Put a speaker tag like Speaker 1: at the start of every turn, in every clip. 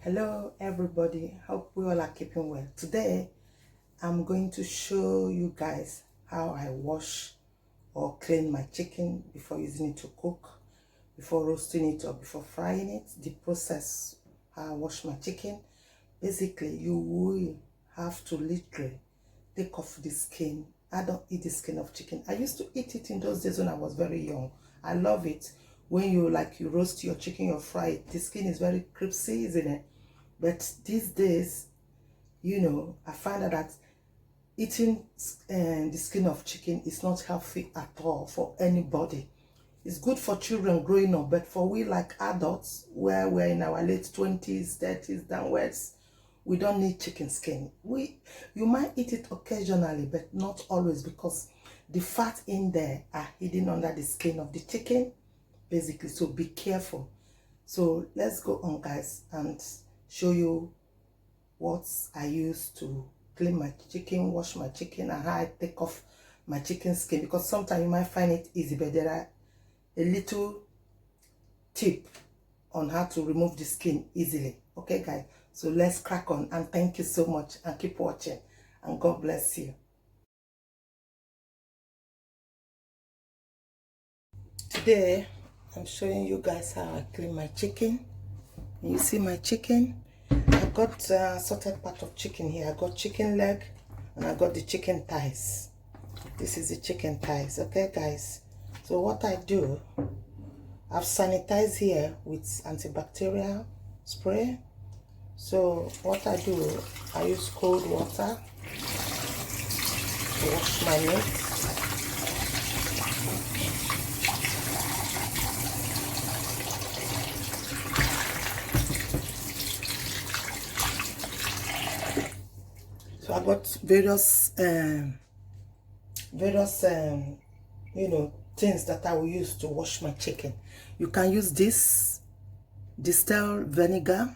Speaker 1: Hello everybody, hope we all are keeping well. Today I'm going to show you guys how I wash or clean my chicken before using it to cook, before roasting it or before frying it. The process how I wash my chicken. Basically you will have to literally take off the skin. I don't eat the skin of chicken. I used to eat it in those days when I was very young. I love it when you roast your chicken or fry it. The skin is very crispy, isn't it? But these days, I find out that eating the skin of chicken is not healthy at all for anybody. It's good for children growing up, but for we like adults, where we're in our late 20s, 30s, downwards, we don't need chicken skin. You might eat it occasionally, but not always, because the fat in there are hidden under the skin of the chicken, basically. So be careful. So let's go on, guys, and show you what I use to clean my chicken, wash my chicken, and how I take off my chicken skin, because sometimes you might find it easy, but there are a little tip on how to remove the skin easily. Okay guys, so let's crack on, and thank you so much, and keep watching, and God bless you. Today I'm showing you guys how I clean my chicken. You see my chicken, I got sorted part of chicken here. I got chicken leg and I got the chicken thighs. This is the chicken thighs. Okay guys, so what I do, I've sanitized here with antibacterial spray. So what I do, I use cold water to wash my meat. So I got various things that I will use to wash my chicken. You can use this distilled vinegar.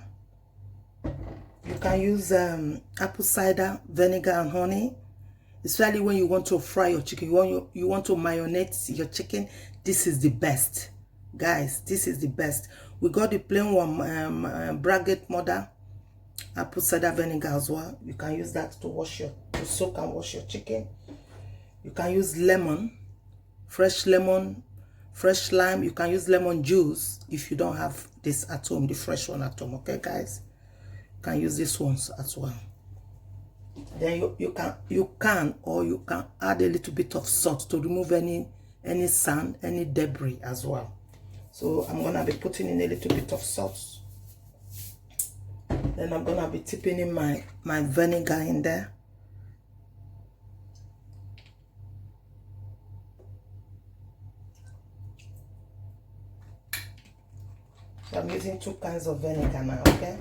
Speaker 1: You can use apple cider vinegar and honey, especially when you want to fry your chicken. You want to marinate your chicken. This is the best, guys. This is the best. We got the plain one, Braggett mother apple cider vinegar as well. You can use that to soak and wash your chicken. You can use lemon, fresh lime. You can use lemon juice if you don't have this at home, the fresh one at home. Okay guys, you can use these ones as well. Then you can add a little bit of salt to remove any sand, any debris as well. So I'm gonna be putting in a little bit of salt. Then I'm gonna be tipping in my vinegar in there. So I'm using 2 kinds of vinegar now, okay?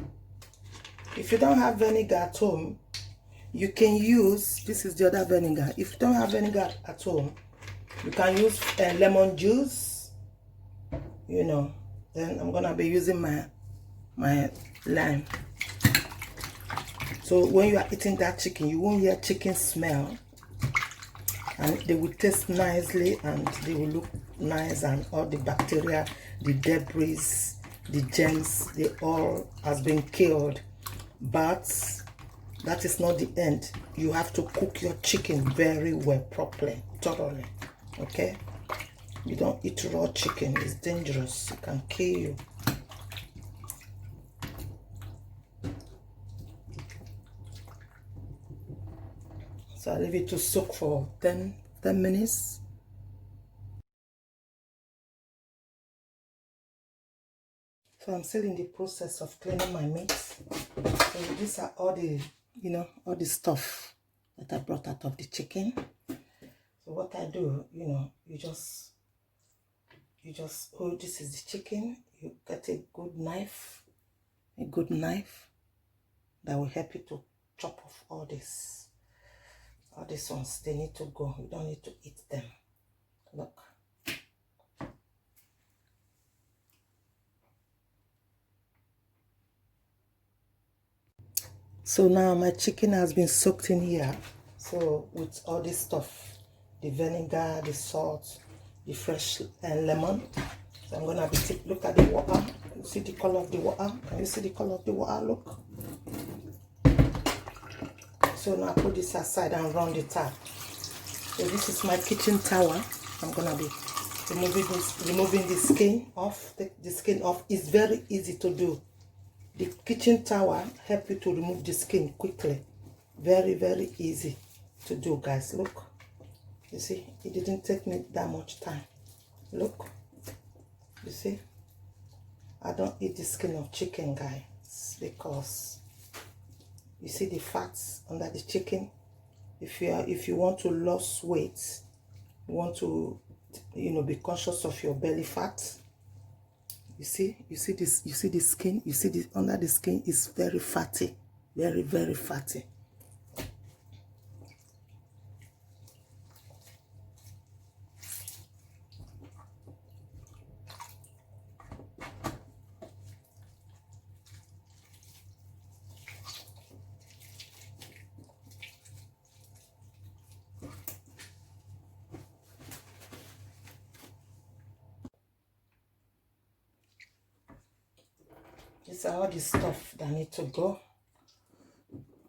Speaker 1: If you don't have vinegar at home, you can use, this is the other vinegar. If you don't have vinegar at home, you can use lemon juice, Then I'm gonna be using my lime. So when you are eating that chicken, you won't hear chicken smell, and they will taste nicely, and they will look nice, and all the bacteria, the debris, the germs, they all has been killed. But that is not the end. You have to cook your chicken very well, properly, thoroughly. Okay, you don't eat raw chicken. It's dangerous. It can kill you. So I leave it to soak for 10 minutes. So I'm still in the process of cleaning my meat. So these are all the, all the stuff that I brought out of the chicken. So what I do, you just, oh, this is the chicken. You get a good knife that will help you to chop off all this. All these ones, they need to go. You don't need to eat them. Look. So now my chicken has been soaked in here. So with all this stuff, the vinegar, the salt, the fresh lemon. So I'm gonna be look at the water. see the color of the water? Can you see the color of the water? Look. So now I put this aside and run the tap. So this is my kitchen towel. I'm gonna be removing the skin off. Take the skin off. It's very easy to do. The kitchen towel help you to remove the skin quickly. Very, very easy to do, guys. Look. You see, it didn't take me that much time. Look. You see, I don't eat the skin of chicken, guys, because you see the fats under the chicken. If you want to lose weight, you want to, you know, be conscious of your belly fat. You see this, you see the skin, you see the under the skin is very fatty, very, very fatty. These are all the stuff that need to go.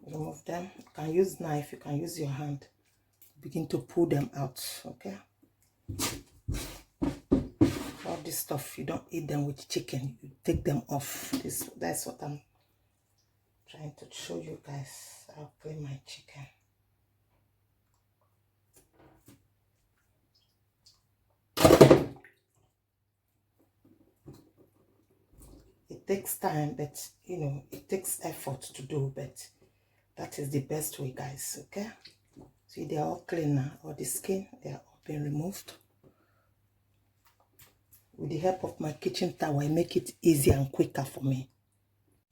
Speaker 1: Remove them. You can use knife, you can use your hand. Begin to pull them out, okay? All this stuff, you don't eat them with chicken. You take them off. That's what I'm trying to show you guys. I'll clean my chicken. It takes time, but you know, it takes effort to do, but that is the best way, guys, okay? See, they are all clean now. All the skin, they are all been removed. With the help of my kitchen towel, I make it easier and quicker for me.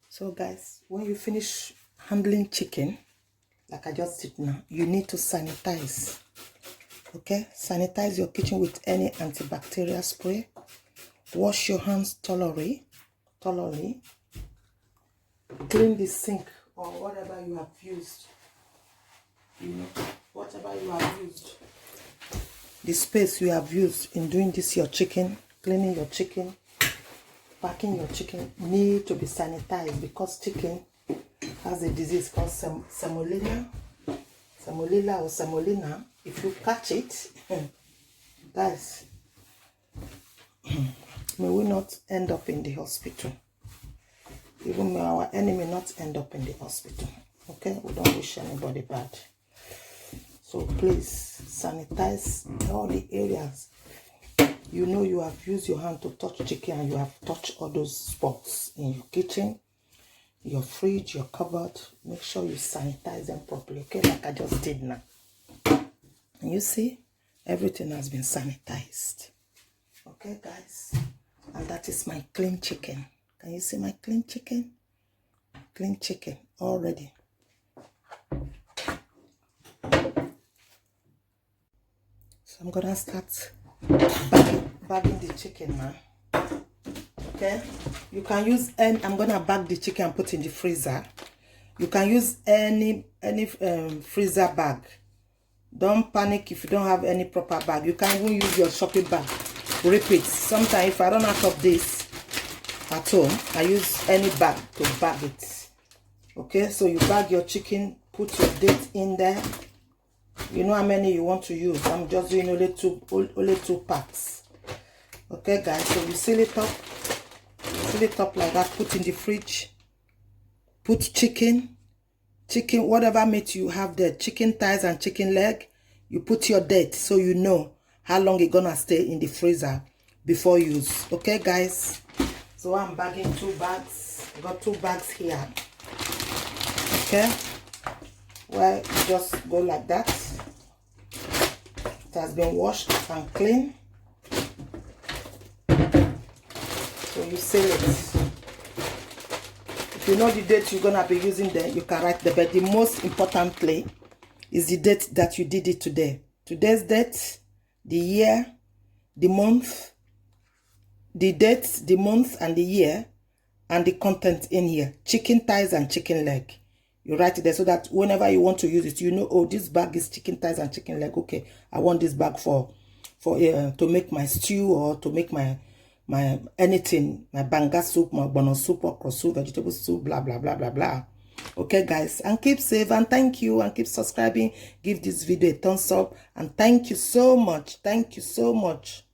Speaker 1: So guys, when you finish handling chicken, like I just did now, you need to sanitize, okay? Sanitize your kitchen with any antibacterial spray. Wash your hands thoroughly. Clean the sink or whatever you have used. You know, whatever you have used. The space you have used in doing this, your chicken, cleaning your chicken, packing your chicken, need to be sanitized because chicken has a disease called salmonella or salmonella. If you catch it, guys, may we not end up in the hospital. Even may our enemy not end up in the hospital. Okay? We don't wish anybody bad. So please sanitize all the areas. You know you have used your hand to touch chicken and you have touched all those spots in your kitchen, your fridge, your cupboard. Make sure you sanitize them properly. Okay? Like I just did now. And you see, everything has been sanitized. Okay, guys? And that is my clean chicken. Can you see my clean chicken? Clean chicken already. So I'm gonna start bagging the chicken now. Okay? You can use I'm gonna bag the chicken and put in the freezer. You can use any freezer bag. Don't panic if you don't have any proper bag. You can even use your shopping bag. Rip it. Sometimes if I run out of this at home, I use any bag to bag it. Okay, so you bag your chicken, put your date in there. You know how many you want to use. I'm just doing only two packs. Okay, guys, so you seal it up like that. Put in the fridge. Put chicken, whatever meat you have there, chicken thighs and chicken leg. You put your date so you know how long it's gonna stay in the freezer before use. Okay, guys, so I'm bagging 2 bags. I got 2 bags here. Okay, well, you just go like that. It has been washed and clean, so you seal it. If you know the date you're gonna be using there, you can write there, but the most importantly is the date that you did it today. Today's date, the year, the month, the date, the month and the year, and the content in here. Chicken thighs and chicken leg. You write it there so that whenever you want to use it, you know, oh, this bag is chicken thighs and chicken leg. Okay, I want this bag for to make my stew or to make my my anything, my banga soup, my bono soup, okra soup, vegetable soup, blah, blah, blah, blah, blah. Okay, guys, and keep safe, and thank you, and keep subscribing. Give this video a thumbs up, and thank you so much. Thank you so much.